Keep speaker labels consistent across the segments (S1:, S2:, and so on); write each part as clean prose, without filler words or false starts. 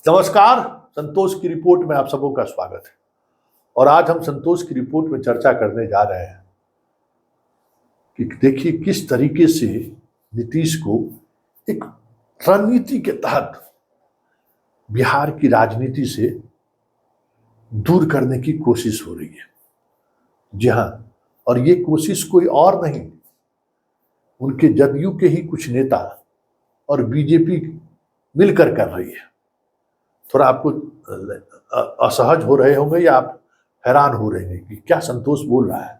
S1: नमस्कार, संतोष की रिपोर्ट में आप सबों का स्वागत है। और आज हम संतोष की रिपोर्ट में चर्चा करने जा रहे हैं कि देखिए किस तरीके से नीतीश को एक रणनीति के तहत बिहार की राजनीति से दूर करने की कोशिश हो रही है। जी हाँ, और ये कोशिश कोई और नहीं, उनके जदयू के ही कुछ नेता और बीजेपी मिलकर कर रही है। थोड़ा आपको असहज हो रहे होंगे या आप हैरान हो रहे हैं कि क्या संतोष बोल रहा है।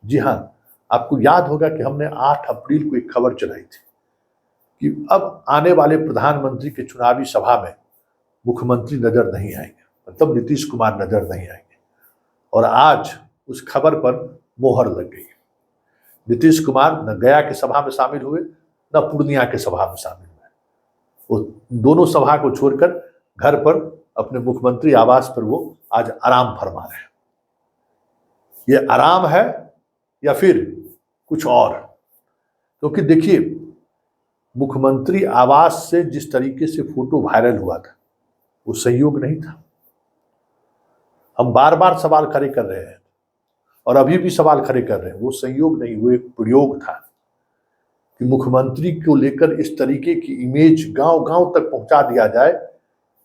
S1: जी हाँ, आपको याद होगा कि हमने 8 अप्रैल को एक खबर चलाई थी कि अब आने वाले प्रधानमंत्री के चुनावी सभा में मुख्यमंत्री नजर नहीं आएंगे, मतलब नीतीश कुमार नजर नहीं आएंगे। और आज उस खबर पर मोहर लग गई। नीतीश कुमार न गया के सभा में शामिल हुए न पूर्णिया के सभा में शामिल हुए। वो दोनों सभा को छोड़कर घर पर अपने मुख्यमंत्री आवास पर वो आज आराम फरमा रहे हैं। ये आराम है या फिर कुछ और? क्योंकि देखिए, मुख्यमंत्री आवास से जिस तरीके से फोटो वायरल हुआ था वो संयोग नहीं था। हम बार बार सवाल खड़े कर रहे हैं और अभी भी सवाल खड़े कर रहे हैं, वो संयोग नहीं, वो एक प्रयोग था कि मुख्यमंत्री को लेकर इस तरीके की इमेज गांव गांव तक पहुंचा दिया जाए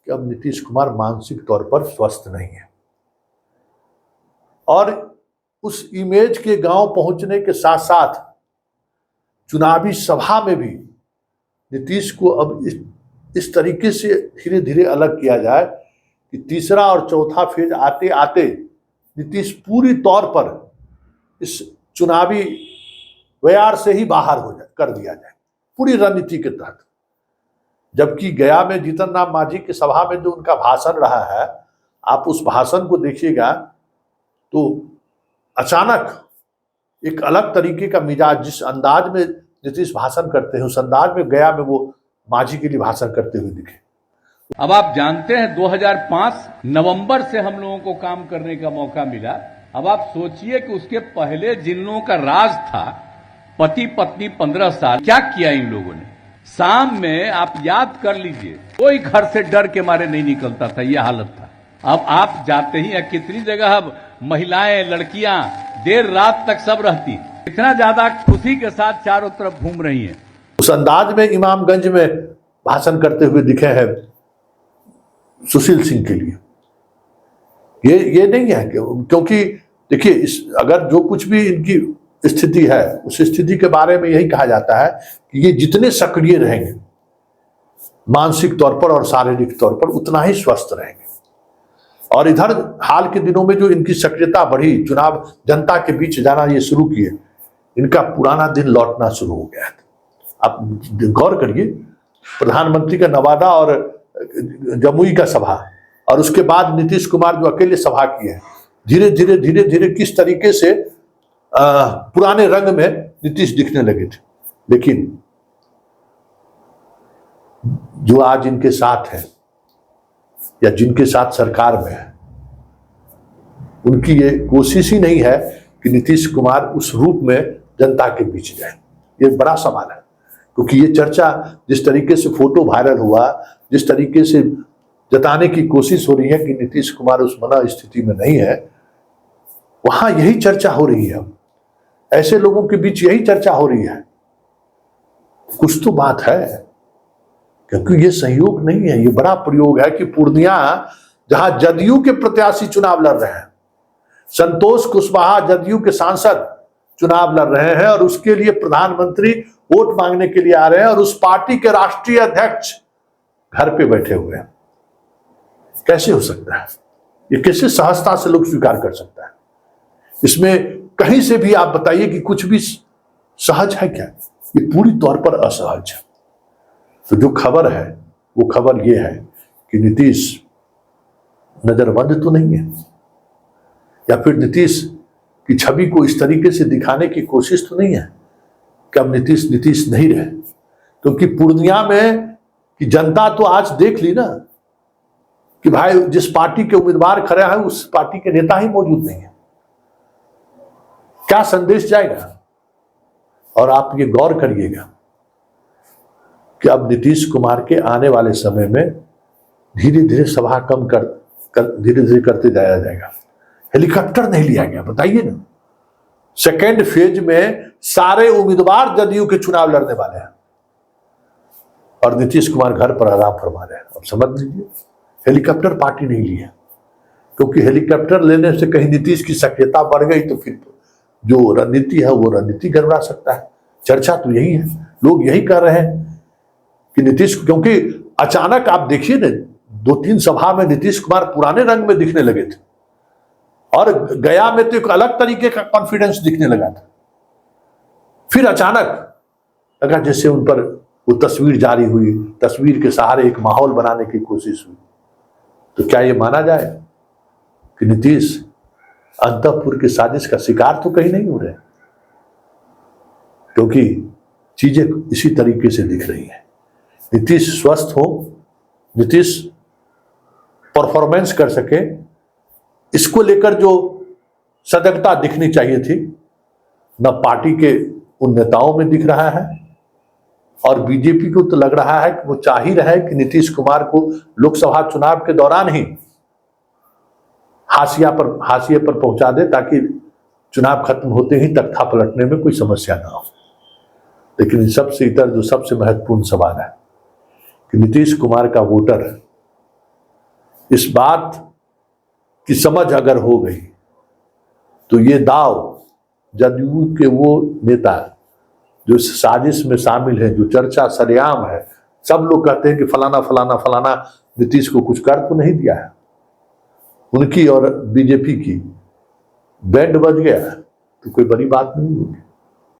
S1: कि अब नीतीश कुमार मानसिक तौर पर स्वस्थ नहीं है। और उस इमेज के गांव पहुंचने के साथ साथ चुनावी सभा में भी नीतीश को अब इस तरीके से धीरे धीरे अलग किया जाए कि तीसरा और चौथा फेज आते आते नीतीश पूरी तौर पर इस चुनावी व्यवहार से ही बाहर हो जाए, कर दिया जाए पूरी रणनीति के तहत। जबकि गया में जीतन राम मांझी की सभा में जो उनका भाषण रहा है, आप उस भाषण को देखिएगा तो अचानक एक अलग तरीके का मिजाज, जिस अंदाज में नीतीश भाषण करते हैं उस अंदाज में गया में वो मांझी के लिए भाषण करते हुए दिखे।
S2: अब आप जानते हैं 2005 नवंबर से हम लोगों को काम करने का मौका मिला। अब आप सोचिए कि उसके पहले जिन लोगों का राज था, पति पत्नी 15 साल, क्या किया इन लोगों ने। शाम में आप याद कर लीजिए, कोई घर से डर के मारे नहीं निकलता था, यह हालत था। अब आप जाते ही कितनी जगह अब महिलाएं, लड़कियां देर रात तक सब रहती, इतना ज्यादा खुशी के साथ चारों तरफ घूम रही हैं।
S1: उस अंदाज में इमामगंज में भाषण करते हुए दिखे हैं सुशील सिंह के लिए। ये नहीं है क्योंकि देखिए, अगर जो कुछ भी इनकी स्थिति है उस स्थिति के बारे में यही कहा जाता है कि ये जितने सक्रिय रहेंगे मानसिक तौर पर और शारीरिक तौर पर उतना ही स्वस्थ रहेंगे। और इधर हाल के दिनों में जो इनकी सक्रियता बढ़ी, चुनाव जनता के बीच जाना ये शुरू किए, इनका पुराना दिन लौटना शुरू हो गया है। आप गौर करिए, प्रधानमंत्री का नवादा और जमुई का सभा और उसके बाद नीतीश कुमार जो अकेले सभा की है, धीरे धीरे किस तरीके से पुराने रंग में नीतीश दिखने लगे थे। लेकिन जो आज इनके साथ है या जिनके साथ सरकार में है, उनकी ये कोशिश ही नहीं है कि नीतीश कुमार उस रूप में जनता के बीच जाए। ये बड़ा सवाल है, क्योंकि ये चर्चा जिस तरीके से फोटो वायरल हुआ, जिस तरीके से जताने की कोशिश हो रही है कि नीतीश कुमार उस मना स्थिति में नहीं है, वहां यही चर्चा हो रही है। ऐसे लोगों के बीच यही चर्चा हो रही है। कुछ तो बात है, क्योंकि ये सहयोग नहीं है, ये बड़ा प्रयोग है कि पूर्णिया, जहां जदयू के प्रत्याशी चुनाव लड़ रहे हैं, संतोष कुशवाहा जदयू के सांसद चुनाव लड़ रहे हैं और उसके लिए प्रधानमंत्री वोट मांगने के लिए आ रहे हैं और उस पार्टी के राष्ट्रीय अध्यक्ष घर पे बैठे हुए हैं। कैसे हो सकता है? ये कैसे सहजता से लोग स्वीकार कर सकता है? इसमें कहीं से भी आप बताइए कि कुछ भी सहज है क्या? ये पूरी तौर पर असहज है। तो जो खबर है वो खबर ये है कि नीतीश नजरबंद तो नहीं है, या फिर नीतीश की छवि को इस तरीके से दिखाने की कोशिश तो नहीं है कि अब नीतीश नहीं रहे। क्योंकि पूर्णिया में की जनता तो आज देख ली ना कि भाई जिस पार्टी के उम्मीदवार खड़े हैं उस पार्टी के नेता ही मौजूद नहीं है। क्या संदेश जाएगा? और आप ये गौर करिएगा कि अब नीतीश कुमार के आने वाले समय में धीरे धीरे सभा कम धीरे धीरे करते जाया जाएगा। हेलीकॉप्टर नहीं लिया गया, बताइए ना। सेकेंड फेज में सारे उम्मीदवार जदयू के चुनाव लड़ने वाले हैं और नीतीश कुमार घर पर आराम फरमा रहे हैं। अब समझ लीजिए, हेलीकॉप्टर पार्टी नहीं ली है, क्योंकि हेलीकॉप्टर लेने से कहीं नीतीश की सक्रियता बढ़ गई तो फिर जो रणनीति है वो रणनीति गड़बड़ा सकता है। चर्चा तो यही है, लोग यही कर रहे हैं कि नीतीश, क्योंकि अचानक आप देखिए ना 2-3 सभा में नीतीश कुमार पुराने रंग में दिखने लगे थे और गया में तो एक अलग तरीके का कॉन्फिडेंस दिखने लगा था। फिर अचानक लगा जैसे उन पर वो तस्वीर जारी हुई, तस्वीर के सहारे एक माहौल बनाने की कोशिश हुई। तो क्या ये माना जाए कि नीतीश अंतःपुर की साजिश का शिकार तो कहीं नहीं हो रहे, क्योंकि चीजें इसी तरीके से दिख रही हैं। नीतीश स्वस्थ हो, नीतीश परफॉर्मेंस कर सके, इसको लेकर जो सजगता दिखनी चाहिए थी न पार्टी के उन नेताओं में दिख रहा है, और बीजेपी को तो लग रहा है कि वो चाह ही रहा है कि नीतीश कुमार को लोकसभा चुनाव के दौरान ही हाशिए पर पहुंचा दे, ताकि चुनाव खत्म होते ही तख्ता पलटने में कोई समस्या ना हो। लेकिन इन सबसे इतर जो सबसे महत्वपूर्ण सवाल है कि नीतीश कुमार का वोटर इस बात की समझ अगर हो गई तो ये दाव जदयू के वो नेता जो इस साजिश में शामिल है, जो चर्चा सरेआम है, सब लोग कहते हैं कि फलाना फलाना फलाना नीतीश को कुछ कर तो नहीं दिया है, उनकी और बीजेपी की बैंड बज गया तो कोई बड़ी बात नहीं होगी।